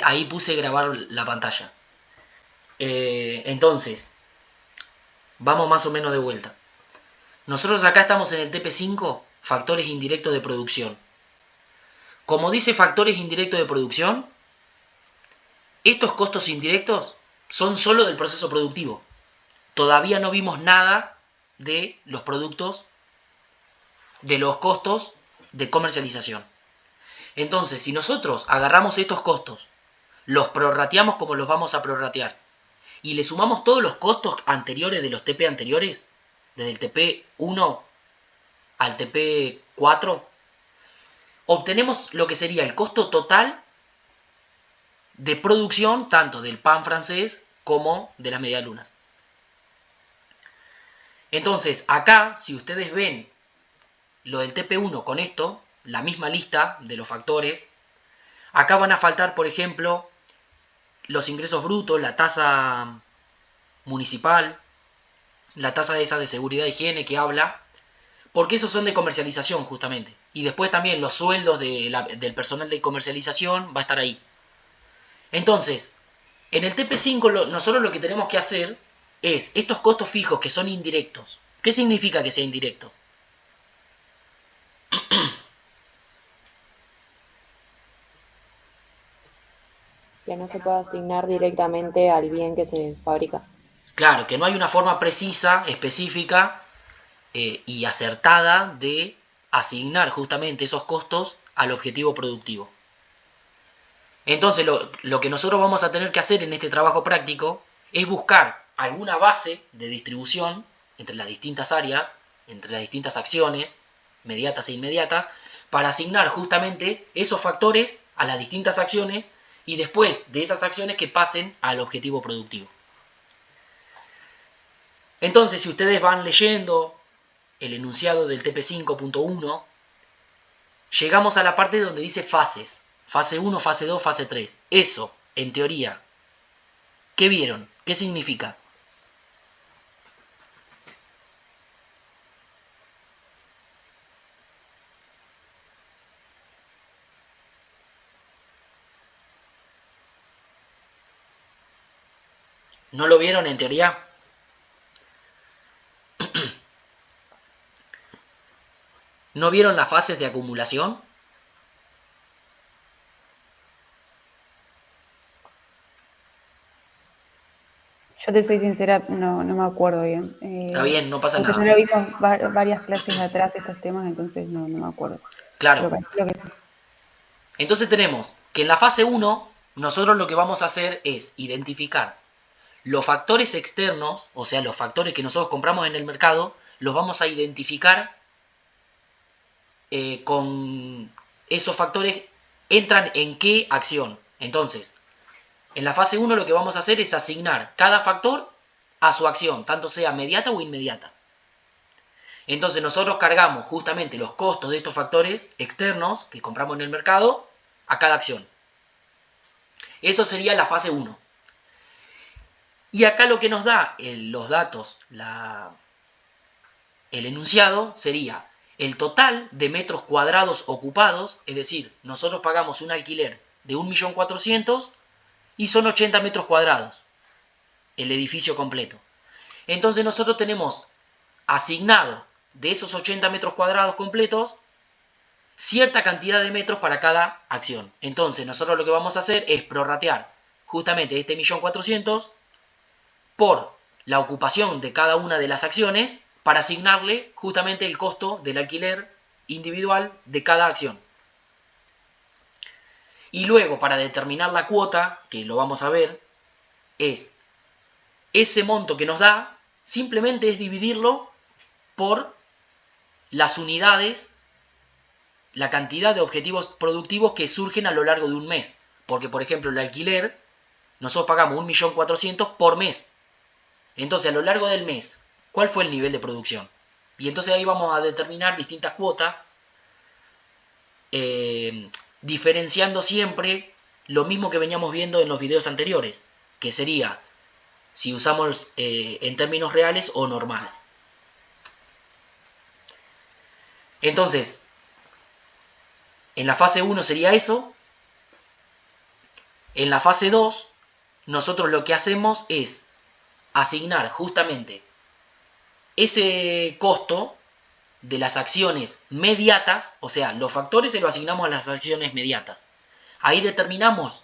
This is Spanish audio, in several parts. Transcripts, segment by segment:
Ahí puse grabar la pantalla. Entonces, vamos más o menos de vuelta. Nosotros acá estamos en el TP5, factores indirectos de producción. Como dice factores indirectos de producción, estos costos indirectos son solo del proceso productivo. Todavía no vimos nada de los productos, de los costos de comercialización. Entonces, si nosotros agarramos estos costos, los prorrateamos como los vamos a prorratear, y le sumamos todos los costos anteriores de los TP anteriores, desde el TP1 al TP4, obtenemos lo que sería el costo total de producción tanto del pan francés como de las medialunas. Entonces, acá, si ustedes ven lo del TP1 con esto, la misma lista de los factores, acá van a faltar, por ejemplo, los ingresos brutos, la tasa municipal, la tasa esa de seguridad e higiene que habla, porque esos son de comercialización justamente. Y después también los sueldos del personal de comercialización va a estar ahí. Entonces, en el TP5 nosotros lo que tenemos que hacer es estos costos fijos que son indirectos. ¿Qué significa que sea indirecto? Que no se pueda asignar directamente al bien que se fabrica. Claro, que no hay una forma precisa, específica y acertada de asignar justamente esos costos al objetivo productivo. Entonces lo que nosotros vamos a tener que hacer en este trabajo práctico es buscar alguna base de distribución entre las distintas áreas, entre las distintas acciones, mediatas e inmediatas, para asignar justamente esos factores a las distintas acciones y después de esas acciones que pasen al objetivo productivo. Entonces, si ustedes van leyendo el enunciado del TP5.1, llegamos a la parte donde dice fases. Fase 1, fase 2, fase 3. Eso, en teoría, ¿qué vieron? ¿Qué significa? ¿No lo vieron en teoría? ¿No vieron las fases de acumulación? Yo te soy sincera, no me acuerdo bien. Está bien, no pasa Porque ya nada. lo vimos varias clases atrás estos temas, entonces no me acuerdo. Claro. Pero calculo que sí. Entonces tenemos que en la fase 1 nosotros lo que vamos a hacer es identificar los factores externos, o sea, los factores que nosotros compramos en el mercado, los vamos a identificar con esos factores entran en qué acción. Entonces, en la fase 1 lo que vamos a hacer es asignar cada factor a su acción, tanto sea mediata o inmediata. Entonces nosotros cargamos justamente los costos de estos factores externos que compramos en el mercado a cada acción. Eso sería la fase 1. Y acá lo que nos da los datos, el enunciado, sería el total de metros cuadrados ocupados, es decir, nosotros pagamos un alquiler de 1.400.000 y son 80 metros cuadrados el edificio completo. Entonces nosotros tenemos asignado de esos 80 metros cuadrados completos cierta cantidad de metros para cada acción. Entonces nosotros lo que vamos a hacer es prorratear justamente este 1.400.000 por la ocupación de cada una de las acciones para asignarle justamente el costo del alquiler individual de cada acción. Y luego, para determinar la cuota, que lo vamos a ver, es ese monto que nos da, simplemente es dividirlo por las unidades, la cantidad de objetivos productivos que surgen a lo largo de un mes. Porque, por ejemplo, el alquiler, nosotros pagamos 1.400.000 por mes. Entonces, a lo largo del mes, ¿cuál fue el nivel de producción? Y entonces ahí vamos a determinar distintas cuotas, diferenciando siempre lo mismo que veníamos viendo en los videos anteriores, que sería si usamos en términos reales o normales. Entonces, en la fase 1 sería eso. En la fase 2, nosotros lo que hacemos es asignar justamente ese costo de las acciones mediatas, o sea, los factores se lo asignamos a las acciones mediatas. Ahí determinamos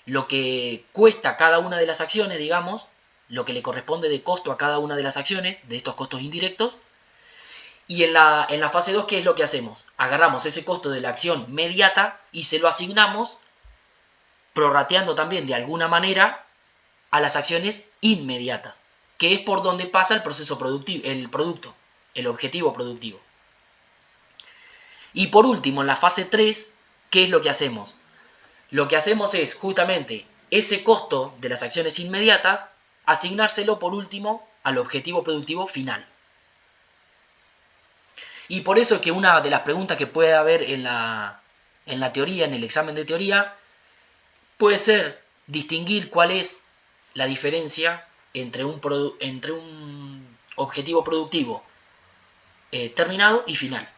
lo que cuesta cada una de las acciones, digamos, lo que le corresponde de costo a cada una de las acciones, de estos costos indirectos. Y en la fase 2, ¿qué es lo que hacemos? Agarramos ese costo de la acción mediata y se lo asignamos, prorrateando también de alguna manera, a las acciones inmediatas, que es por donde pasa el proceso productivo, el producto, el objetivo productivo. Y por último, en la fase 3, ¿qué es lo que hacemos? Lo que hacemos es justamente ese costo de las acciones inmediatas, asignárselo por último al objetivo productivo final. Y por eso es que una de las preguntas que puede haber en la teoría, en el examen de teoría, puede ser distinguir cuál es la diferencia entre un objetivo productivo terminado y final.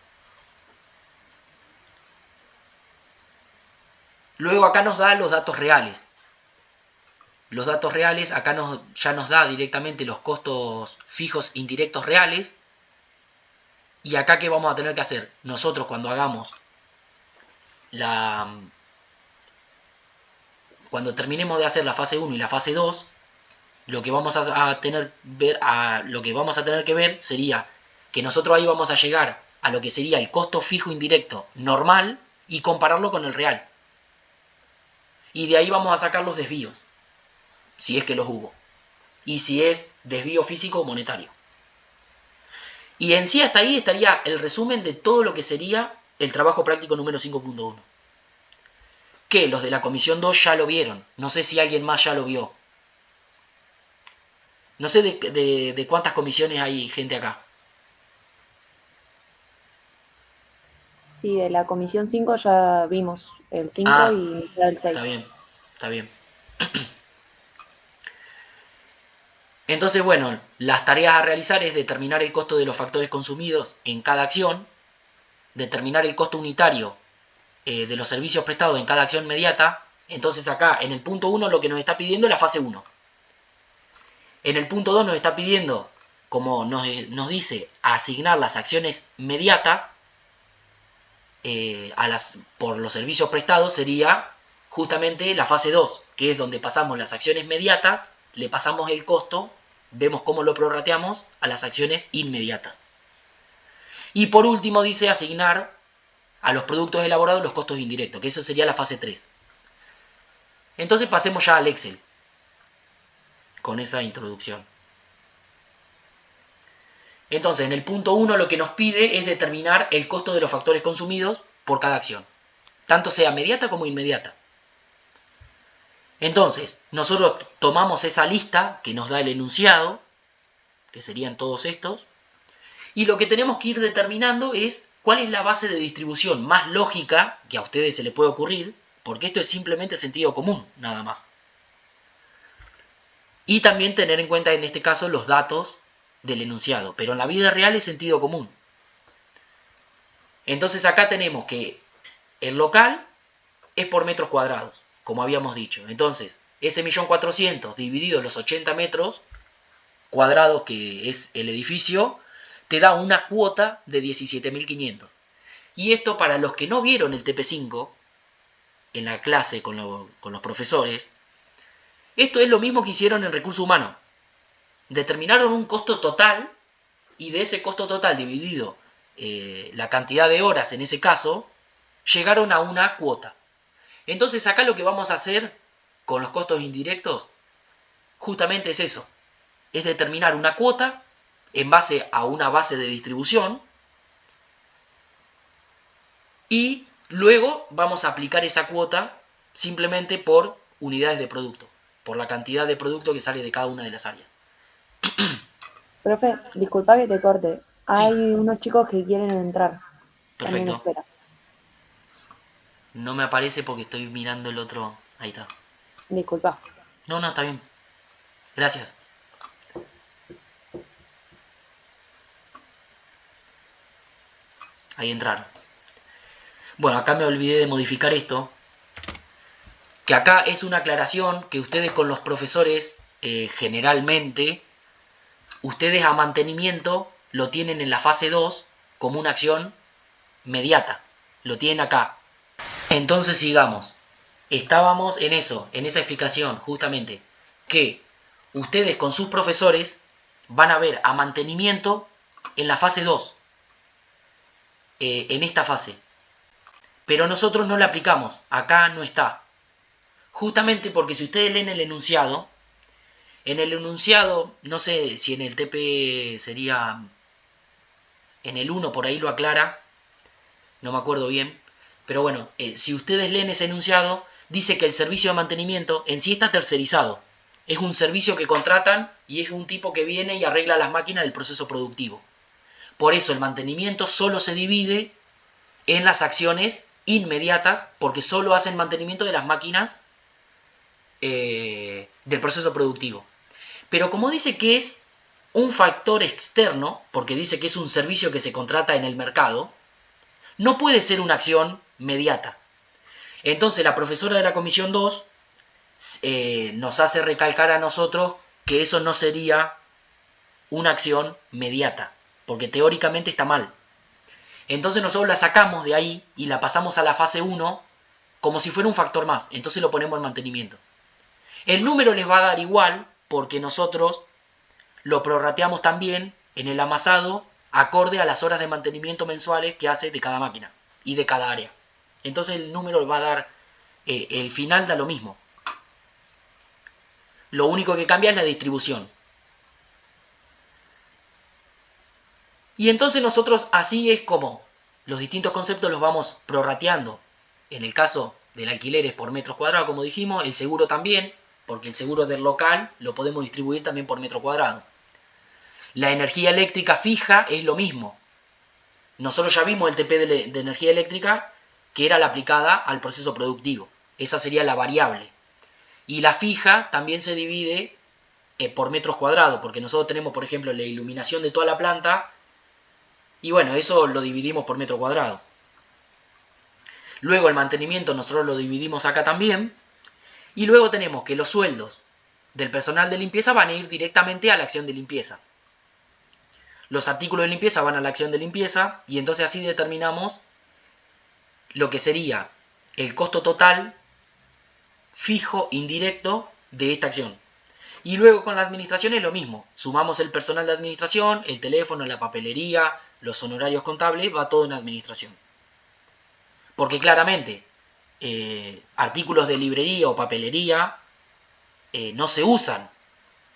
Luego acá nos da los datos reales. Los datos reales acá ya nos da directamente los costos fijos indirectos reales. Y acá, ¿qué vamos a tener que hacer? Nosotros cuando hagamos cuando terminemos de hacer la fase 1 y la fase 2, lo que vamos a tener que ver sería que nosotros ahí vamos a llegar a lo que sería el costo fijo indirecto normal y compararlo con el real. Y de ahí vamos a sacar los desvíos, si es que los hubo. Y si es desvío físico o monetario. Y en sí hasta ahí estaría el resumen de todo lo que sería el trabajo práctico número 5.1. Que los de la comisión 2 ya lo vieron. No sé si alguien más ya lo vio. No sé de cuántas comisiones hay gente acá. Sí, de la comisión 5 ya vimos el 5 Ah, y el 6. está bien, está bien. Entonces, bueno, las tareas a realizar es determinar el costo de los factores consumidos en cada acción, determinar el costo unitario de los servicios prestados en cada acción inmediata. Entonces acá, en el punto 1, lo que nos está pidiendo es la fase 1. En el punto 2 nos está pidiendo, como nos dice, asignar las acciones mediatas por los servicios prestados, sería justamente la fase 2, que es donde pasamos las acciones mediatas, le pasamos el costo, vemos cómo lo prorrateamos a las acciones inmediatas. Y por último dice asignar a los productos elaborados los costos indirectos, que eso sería la fase 3. Entonces pasemos ya al Excel, con esa introducción. Entonces, en el punto 1 lo que nos pide es determinar el costo de los factores consumidos por cada acción, tanto sea mediata como inmediata. Entonces, nosotros tomamos esa lista que nos da el enunciado, que serían todos estos, y lo que tenemos que ir determinando es cuál es la base de distribución más lógica que a ustedes se les puede ocurrir, porque esto es simplemente sentido común, nada más. Y también tener en cuenta en este caso los datos del enunciado, pero en la vida real es sentido común. Entonces acá tenemos que el local es por metros cuadrados, como habíamos dicho. Entonces, ese 1.400.000 dividido los 80 metros cuadrados que es el edificio, te da una cuota de 17.500. Y esto, para los que no vieron el TP5 en la clase con los profesores, esto es lo mismo que hicieron en recursos humanos. Determinaron un costo total y de ese costo total dividido la cantidad de horas en ese caso, llegaron a una cuota. Entonces acá lo que vamos a hacer con los costos indirectos justamente es eso. Es determinar una cuota en base a una base de distribución y luego vamos a aplicar esa cuota simplemente por unidades de producto, por la cantidad de producto que sale de cada una de las áreas. Profe, disculpa que te corte. Sí, Hay unos chicos que quieren entrar. También perfecto. espera. No me aparece porque estoy mirando el otro. Ahí está. Disculpa. No, está bien. Gracias. Ahí entraron. Bueno, acá me olvidé de modificar esto, que acá es una aclaración que ustedes con los profesores generalmente, ustedes a mantenimiento lo tienen en la fase 2 como una acción mediata. Lo tienen acá. Entonces sigamos. Estábamos en eso, en esa explicación justamente, que ustedes con sus profesores van a ver a mantenimiento en la fase 2, en esta fase. Pero nosotros no la aplicamos, acá no está. Justamente porque si ustedes leen el enunciado, en el enunciado, no sé si en el TP sería, en el 1 por ahí lo aclara, no me acuerdo bien, pero bueno, si ustedes leen ese enunciado, dice que el servicio de mantenimiento en sí está tercerizado. Es un servicio que contratan y es un tipo que viene y arregla las máquinas del proceso productivo. Por eso el mantenimiento solo se divide en las acciones inmediatas, porque solo hacen mantenimiento de las máquinas del proceso productivo. Pero como dice que es un factor externo, porque dice que es un servicio que se contrata en el mercado, no puede ser una acción mediata. Entonces la profesora de la comisión 2 nos hace recalcar a nosotros que eso no sería una acción mediata, porque teóricamente está mal. Entonces nosotros la sacamos de ahí y la pasamos a la fase 1 como si fuera un factor más. Entonces lo ponemos en mantenimiento. El número les va a dar igual porque nosotros lo prorrateamos también en el amasado acorde a las horas de mantenimiento mensuales que hace de cada máquina y de cada área. Entonces el número va a dar, el final da lo mismo. Lo único que cambia es la distribución. Y entonces nosotros así es como los distintos conceptos los vamos prorrateando. En el caso del alquiler es por metros cuadrados, como dijimos, el seguro también, porque el seguro del local lo podemos distribuir también por metro cuadrado. La energía eléctrica fija es lo mismo. Nosotros ya vimos el TP de energía eléctrica que era la aplicada al proceso productivo. Esa sería la variable. Y la fija también se divide por metros cuadrados, porque nosotros tenemos, por ejemplo, la iluminación de toda la planta, y bueno, eso lo dividimos por metro cuadrado. Luego el mantenimiento nosotros lo dividimos acá también, y luego tenemos que los sueldos del personal de limpieza van a ir directamente a la acción de limpieza. Los artículos de limpieza van a la acción de limpieza, y entonces así determinamos lo que sería el costo total fijo indirecto de esta acción. Y luego con la administración es lo mismo. Sumamos el personal de administración, el teléfono, la papelería, los honorarios contables, va todo en administración. Porque claramente, artículos de librería o papelería no se usan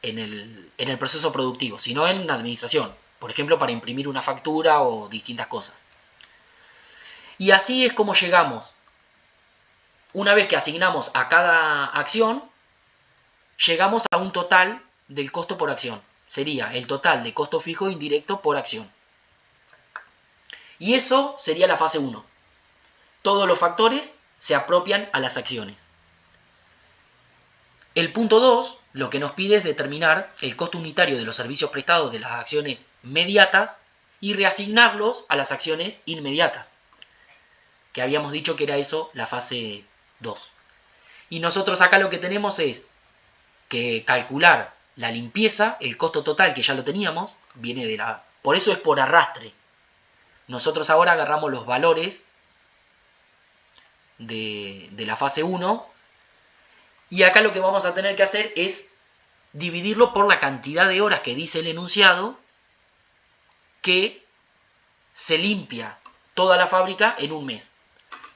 en el proceso productivo, sino en la administración. Por ejemplo, para imprimir una factura o distintas cosas. Y así es como llegamos. Una vez que asignamos a cada acción, llegamos a un total del costo por acción. Sería el total de costo fijo e indirecto por acción. Y eso sería la fase 1. Todos los factores se apropian a las acciones. El punto 2 lo que nos pide es determinar el costo unitario de los servicios prestados de las acciones mediatas y reasignarlos a las acciones inmediatas, que habíamos dicho que era eso la fase 2. Y nosotros acá lo que tenemos es que calcular la limpieza, el costo total que ya lo teníamos, viene de la... Por eso es por arrastre. Nosotros ahora agarramos los valores de la fase 1 y acá lo que vamos a tener que hacer es dividirlo por la cantidad de horas que dice el enunciado que se limpia toda la fábrica en un mes.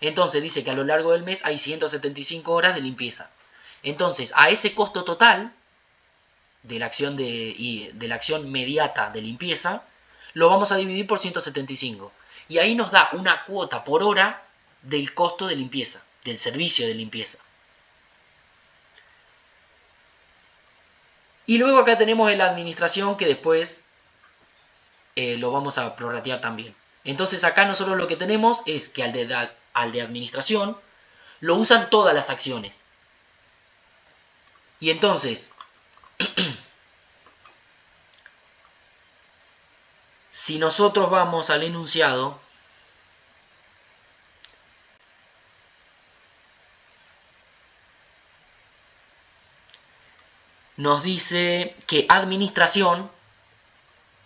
Entonces dice que a lo largo del mes hay 175 horas de limpieza. Entonces a ese costo total de la acción mediata de limpieza lo vamos a dividir por 175. Y ahí nos da una cuota por hora del costo de limpieza, del servicio de limpieza. Y luego acá tenemos la administración que después lo vamos a prorratear también. Entonces acá nosotros lo que tenemos es que al de administración lo usan todas las acciones. Y entonces, si nosotros vamos al enunciado, nos dice que administración,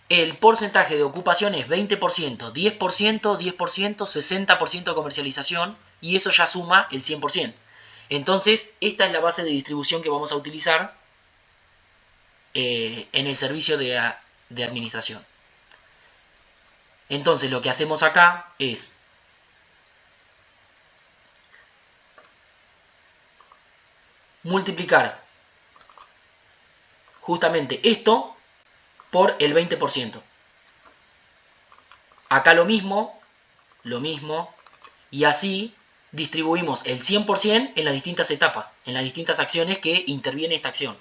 el porcentaje de ocupación es 20%, 10%, 10%, 60% de comercialización, y eso ya suma el 100%. Entonces, esta es la base de distribución que vamos a utilizar en el servicio de administración. Entonces, lo que hacemos acá es multiplicar justamente esto por el 20%. Acá lo mismo, y así distribuimos el 100% en las distintas etapas, en las distintas acciones que interviene esta acción.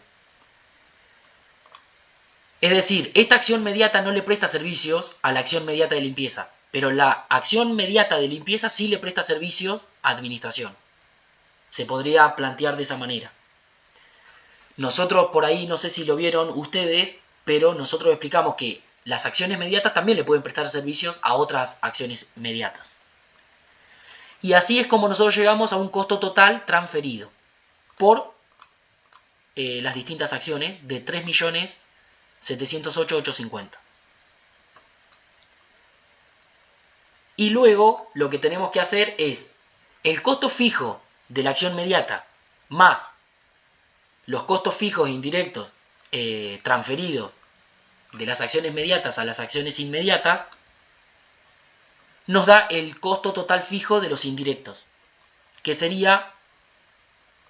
Es decir, esta acción mediata no le presta servicios a la acción mediata de limpieza, pero la acción mediata de limpieza sí le presta servicios a administración. Se podría plantear de esa manera. Nosotros por ahí, no sé si lo vieron ustedes, pero nosotros explicamos que las acciones mediatas también le pueden prestar servicios a otras acciones mediatas. Y así es como nosotros llegamos a un costo total transferido por las distintas acciones de 3.708.850. Y luego lo que tenemos que hacer es el costo fijo de la acción mediata más los costos fijos e indirectos transferidos de las acciones mediatas a las acciones inmediatas, nos da el costo total fijo de los indirectos, que sería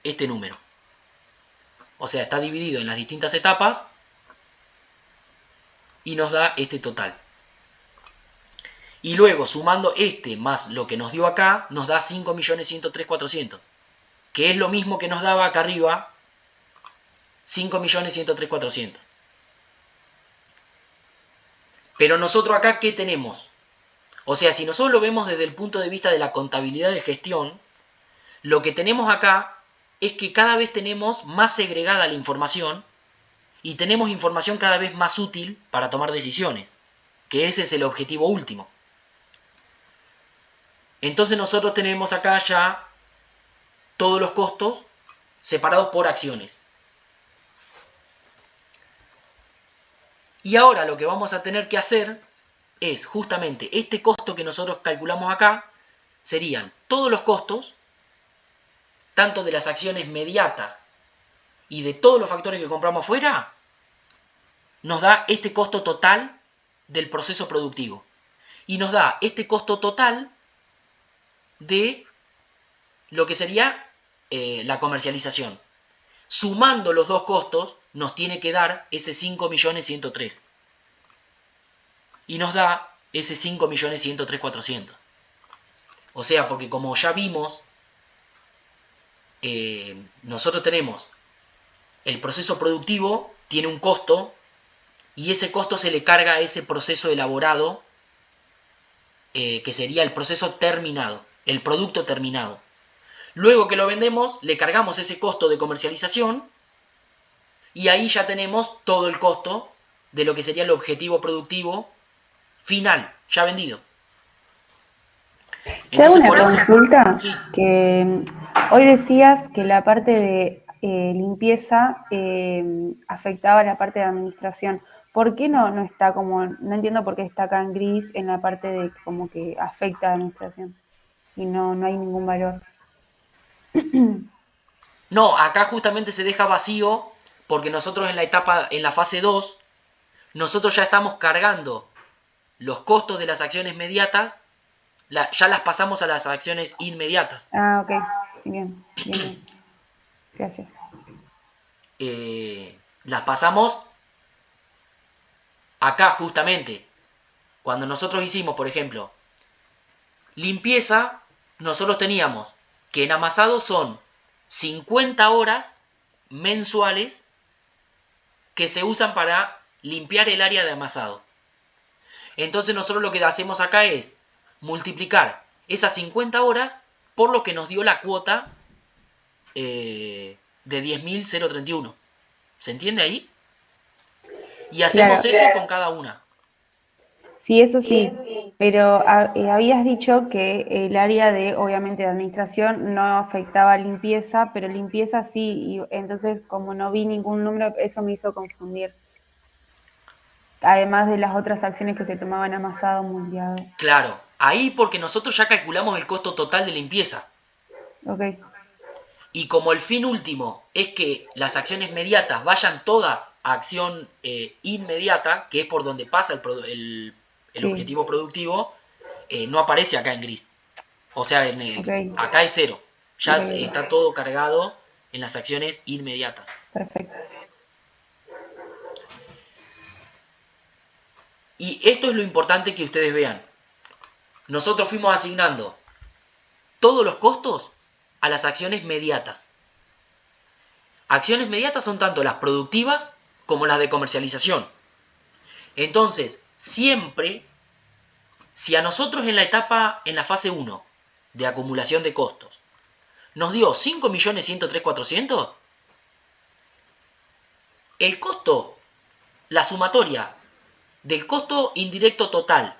este número. O sea, está dividido en las distintas etapas y nos da este total. Y luego, sumando este más lo que nos dio acá, nos da 5.103.400, que es lo mismo que nos daba acá arriba 5.103.400. Pero nosotros acá, ¿qué tenemos? O sea, si nosotros lo vemos desde el punto de vista de la contabilidad de gestión, lo que tenemos acá es que cada vez tenemos más segregada la información y tenemos información cada vez más útil para tomar decisiones, que ese es el objetivo último. Entonces nosotros tenemos acá ya todos los costos separados por acciones. Y ahora lo que vamos a tener que hacer es justamente este costo que nosotros calculamos acá, serían todos los costos, tanto de las acciones mediatas y de todos los factores que compramos fuera, nos da este costo total del proceso productivo. Y nos da este costo total de lo que sería la comercialización. Sumando los dos costos, nos tiene que dar ese 5.103.000. Y nos da ese 5.103.400. O sea, porque como ya vimos, nosotros tenemos el proceso productivo, tiene un costo, y ese costo se le carga a ese proceso elaborado, que sería el proceso terminado, el producto terminado. Luego que lo vendemos, le cargamos ese costo de comercialización y ahí ya tenemos todo el costo de lo que sería el objetivo productivo final, ya vendido. Te hago una consulta, sí. Que hoy decías que la parte de limpieza afectaba la parte de administración. ¿Por qué no está como, no entiendo por qué está acá en gris en la parte de como que afecta a la administración y no hay ningún valor? No, acá justamente se deja vacío porque nosotros en la fase 2, nosotros ya estamos cargando los costos de las acciones mediatas, ya las pasamos a las acciones inmediatas. Ah, ok. Bien. Gracias. Las pasamos acá justamente. Cuando nosotros hicimos, por ejemplo, limpieza, nosotros teníamos que en amasado son 50 horas mensuales que se usan para limpiar el área de amasado. Entonces nosotros lo que hacemos acá es multiplicar esas 50 horas por lo que nos dio la cuota de 10.031. ¿Se entiende ahí? Y hacemos Claro. eso con cada una. Sí, eso sí, pero habías dicho que el área de, obviamente, de administración no afectaba a limpieza, pero limpieza sí, y entonces como no vi ningún número, eso me hizo confundir. Además de las otras acciones que se tomaban amasado, moldeado. Claro, ahí porque nosotros ya calculamos el costo total de limpieza. Ok, Y como el fin último es que las acciones mediatas vayan todas a acción inmediata, que es por donde pasa el sí, objetivo productivo, no aparece acá en gris. O sea, ok, acá es cero. Ya ok, ok, está todo cargado en las acciones inmediatas. perfecto. Y esto es lo importante que ustedes vean. Nosotros fuimos asignando todos los costos a las acciones mediatas. Acciones mediatas son tanto las productivas como las de comercialización. Entonces, siempre, si a nosotros en la fase 1 de acumulación de costos, nos dio 5.103.400.000, el costo, la sumatoria del costo indirecto total,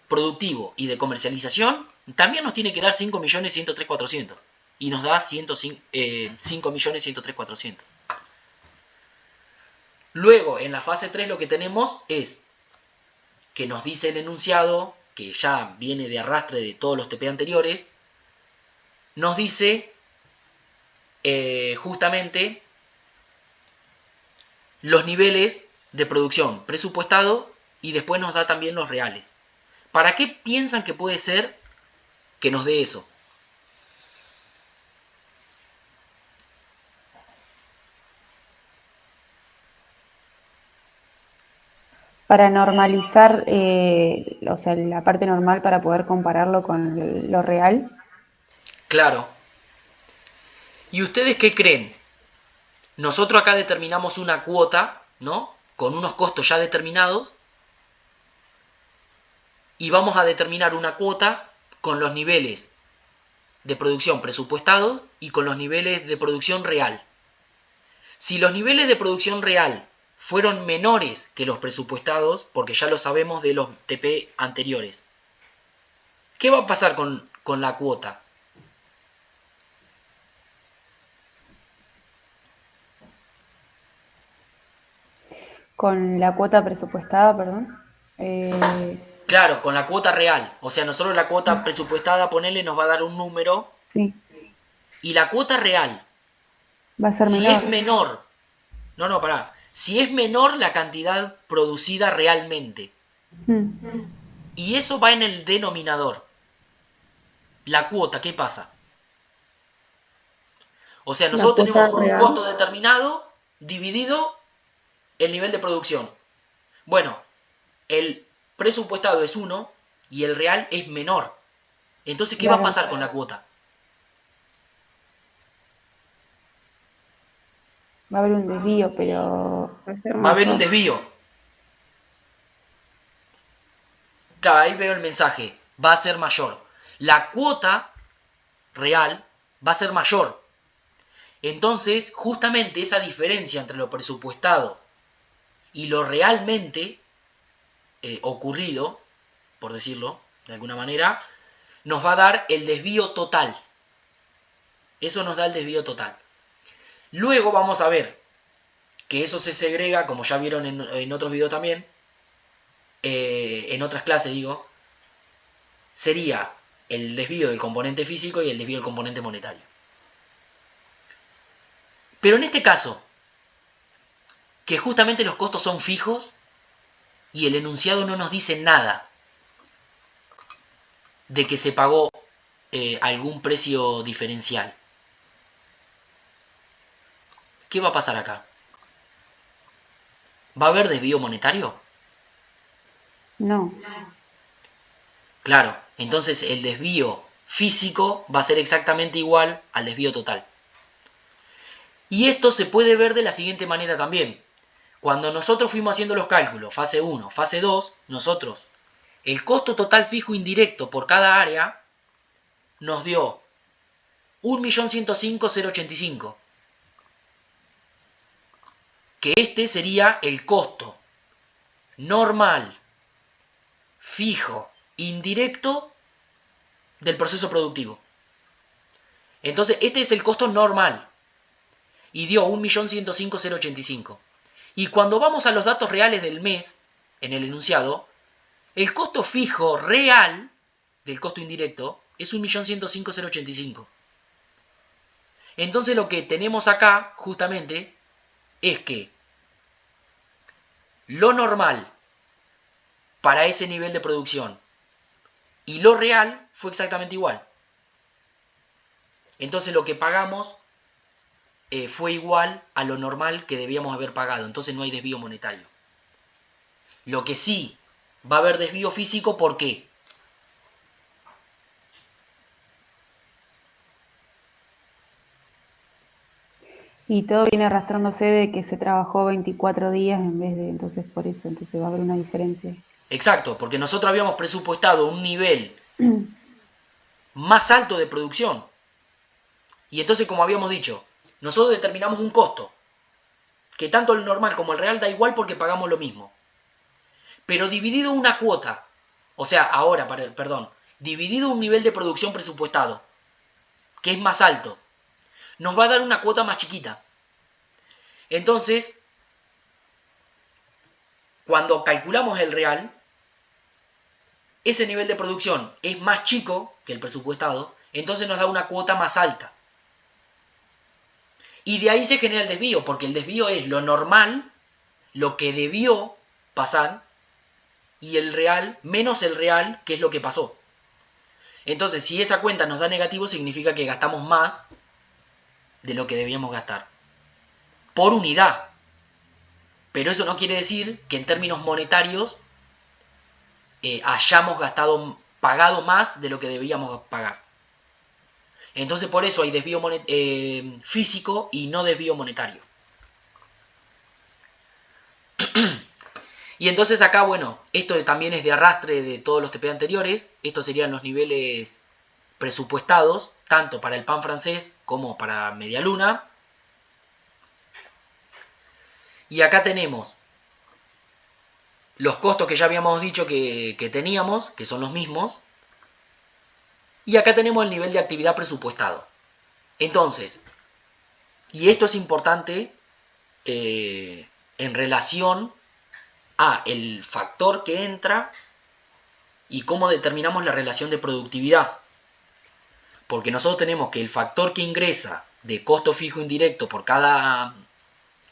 productivo y de comercialización, también nos tiene que dar 5.103.400.000 y nos da 5.103.400.000. Luego, en la fase 3 lo que tenemos es que nos dice el enunciado, que ya viene de arrastre de todos los TP anteriores, nos dice justamente los niveles de producción presupuestado y después nos da también los reales. ¿Para qué piensan que puede ser que nos dé eso? Para normalizar, o sea, la parte normal para poder compararlo con lo real. Claro. ¿Y ustedes qué creen? Nosotros acá determinamos una cuota, ¿no? Con unos costos ya determinados y vamos a determinar una cuota con los niveles de producción presupuestados y con los niveles de producción real. Si los niveles de producción real fueron menores que los presupuestados, porque ya lo sabemos de los TP anteriores, ¿qué va a pasar con la cuota? Con la cuota presupuestada, perdón. Claro, con la cuota real. O sea, nosotros la cuota presupuestada, ponerle, nos va a dar un número. Sí, Y la cuota real, va a ser si es menor. menor, no, pará. Si es menor la cantidad producida realmente, Mm. y eso va en el denominador, la cuota, ¿qué pasa? O sea, La nosotros cuota tenemos un real costo determinado dividido el nivel de producción. Bueno, el presupuestado es 1 y el real es menor. Entonces, ¿qué va a claro, pasar con la cuota? va a haber un desvío, pero va a ser Va a haber un mayor. desvío. Claro, ahí veo el mensaje. Va a ser mayor. La cuota real va a ser mayor. Entonces, justamente esa diferencia entre lo presupuestado y lo realmente ocurrido, por decirlo de alguna manera, nos va a dar el desvío total. Eso nos da el desvío total. Luego vamos a ver que eso se segrega, como ya vieron en otros videos también, en otras clases digo, sería el desvío del componente físico y el desvío del componente monetario. Pero en este caso, que justamente los costos son fijos y el enunciado no nos dice nada de que se pagó algún precio diferencial, ¿qué va a pasar acá? ¿Va a haber desvío monetario? No, Claro, entonces el desvío físico va a ser exactamente igual al desvío total. Y esto se puede ver de la siguiente manera también. Cuando nosotros fuimos haciendo los cálculos, fase 1, fase 2, nosotros, el costo total fijo indirecto por cada área nos dio 1.105.085, que este sería el costo normal fijo indirecto del proceso productivo. Entonces, este es el costo normal. Y dio 1.105.085. Y cuando vamos a los datos reales del mes, en el enunciado, el costo fijo real del costo indirecto es 1.105.085. Entonces lo que tenemos acá, justamente, es que lo normal para ese nivel de producción y lo real fue exactamente igual. Entonces lo que pagamos fue igual a lo normal que debíamos haber pagado. Entonces no hay desvío monetario. Lo que sí va a haber desvío físico, ¿por qué? Y todo viene arrastrándose de que se trabajó 24 días en vez de, entonces por eso, entonces va a haber una diferencia. Exacto, porque nosotros habíamos presupuestado un nivel más alto de producción. Y entonces, como habíamos dicho, nosotros determinamos un costo, que tanto el normal como el real da igual porque pagamos lo mismo. Pero dividido una cuota, o sea, ahora, perdón, dividido un nivel de producción presupuestado, que es más alto, nos va a dar una cuota más chiquita. Entonces, cuando calculamos el real, ese nivel de producción es más chico que el presupuestado, entonces nos da una cuota más alta. Y de ahí se genera el desvío, porque el desvío es lo normal, lo que debió pasar, y el real menos el real, que es lo que pasó. Entonces, si esa cuenta nos da negativo, significa que gastamos más de lo que debíamos gastar. Por unidad. Pero eso no quiere decir que en términos monetarios hayamos pagado más de lo que debíamos pagar. Entonces por eso hay desvío físico y no desvío monetario. Y entonces acá, bueno, esto también es de arrastre de todos los TP anteriores. Estos serían los niveles presupuestados, tanto para el pan francés como para media luna. Y acá tenemos los costos que ya habíamos dicho que teníamos, que son los mismos. Y acá tenemos el nivel de actividad presupuestado. Entonces, y esto es importante en relación a el factor que entra y cómo determinamos la relación de productividad. Porque nosotros tenemos que el factor que ingresa de costo fijo indirecto por cada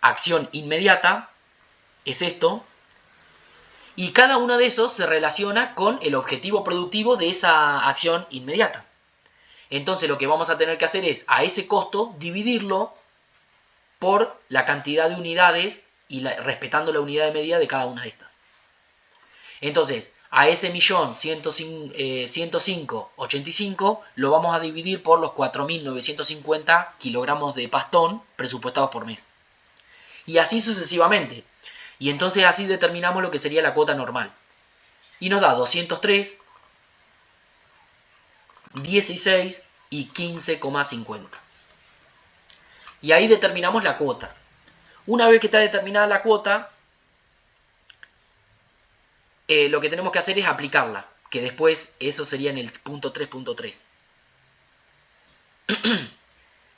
acción inmediata es esto. Y cada uno de esos se relaciona con el objetivo productivo de esa acción inmediata. Entonces lo que vamos a tener que hacer es a ese costo dividirlo por la cantidad de unidades y respetando la unidad de medida de cada una de estas. Entonces, a ese 1.105.85 lo vamos a dividir por los 4.950 kilogramos de pastón presupuestados por mes. Y así sucesivamente. Y entonces así determinamos lo que sería la cuota normal. Y nos da 203, 16 y 15,50. Y ahí determinamos la cuota. Una vez que está determinada la cuota, lo que tenemos que hacer es aplicarla, que después eso sería en el punto 3.3.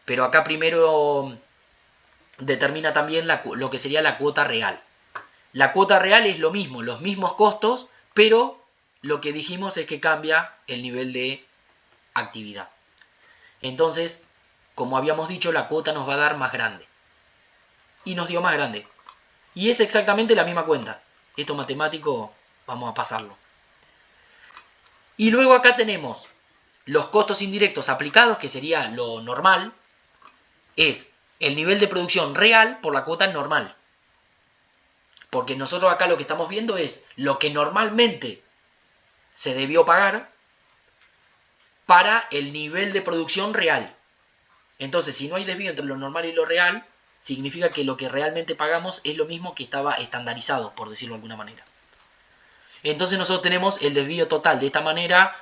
Pero acá primero determina también lo que sería la cuota real. La cuota real es lo mismo, los mismos costos, pero lo que dijimos es que cambia el nivel de actividad. Entonces, como habíamos dicho, la cuota nos va a dar más grande. Y nos dio más grande. Y es exactamente la misma cuenta. Esto matemático vamos a pasarlo. Y luego acá tenemos los costos indirectos aplicados, que sería lo normal. Es el nivel de producción real por la cuota normal. Porque nosotros acá lo que estamos viendo es lo que normalmente se debió pagar para el nivel de producción real. Entonces, si no hay desvío entre lo normal y lo real, significa que lo que realmente pagamos es lo mismo que estaba estandarizado, por decirlo de alguna manera. Entonces nosotros tenemos el desvío total de esta manera.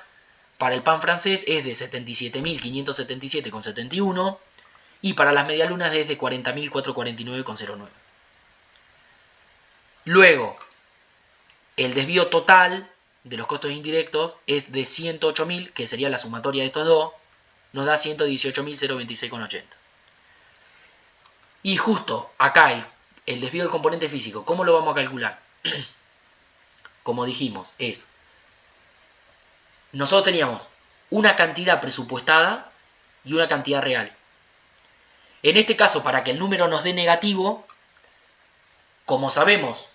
Para el pan francés es de 77.577,71 y para las medialunas es de 40.449,09. Luego, el desvío total de los costos indirectos es de 108.000, que sería la sumatoria de estos dos, nos da 118.026,80. Y justo acá el desvío del componente físico, ¿cómo lo vamos a calcular? Como dijimos, nosotros teníamos una cantidad presupuestada y una cantidad real. En este caso, para que el número nos dé negativo, como sabemos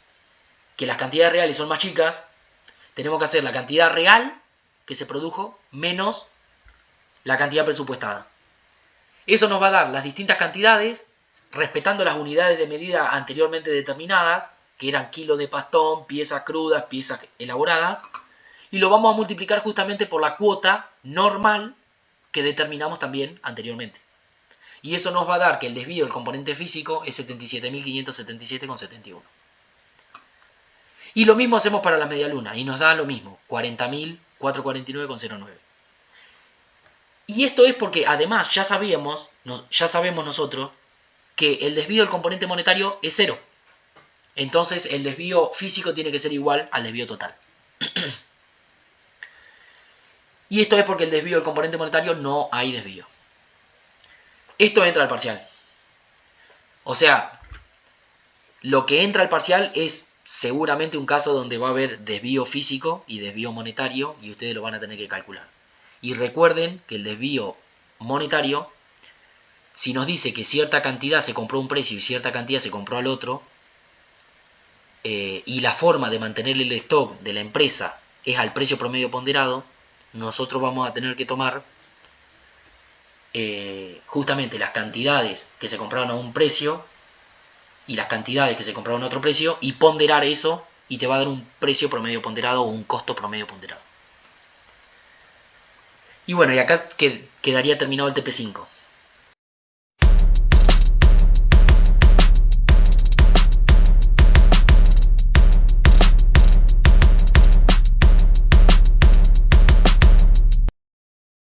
que las cantidades reales son más chicas, tenemos que hacer la cantidad real que se produjo menos la cantidad presupuestada. Eso nos va a dar las distintas cantidades, respetando las unidades de medida anteriormente determinadas, que eran kilos de pastón, piezas crudas, piezas elaboradas, y lo vamos a multiplicar justamente por la cuota normal que determinamos también anteriormente. Y eso nos va a dar que el desvío del componente físico es 77.577,71. Y lo mismo hacemos para las medialunas, y nos da lo mismo, 40.449,09. Y esto es porque además ya sabemos nosotros que el desvío del componente monetario es 0. Entonces el desvío físico tiene que ser igual al desvío total. Y esto es porque el desvío del componente monetario no hay desvío. Esto entra al parcial. O sea, lo que entra al parcial es seguramente un caso donde va a haber desvío físico y desvío monetario y ustedes lo van a tener que calcular. Y recuerden que el desvío monetario, si nos dice que cierta cantidad se compró a un precio y cierta cantidad se compró al otro, y la forma de mantener el stock de la empresa es al precio promedio ponderado, nosotros vamos a tener que tomar justamente las cantidades que se compraron a un precio y las cantidades que se compraron a otro precio y ponderar eso y te va a dar un precio promedio ponderado o un costo promedio ponderado. Y bueno, y acá quedaría terminado el TP5.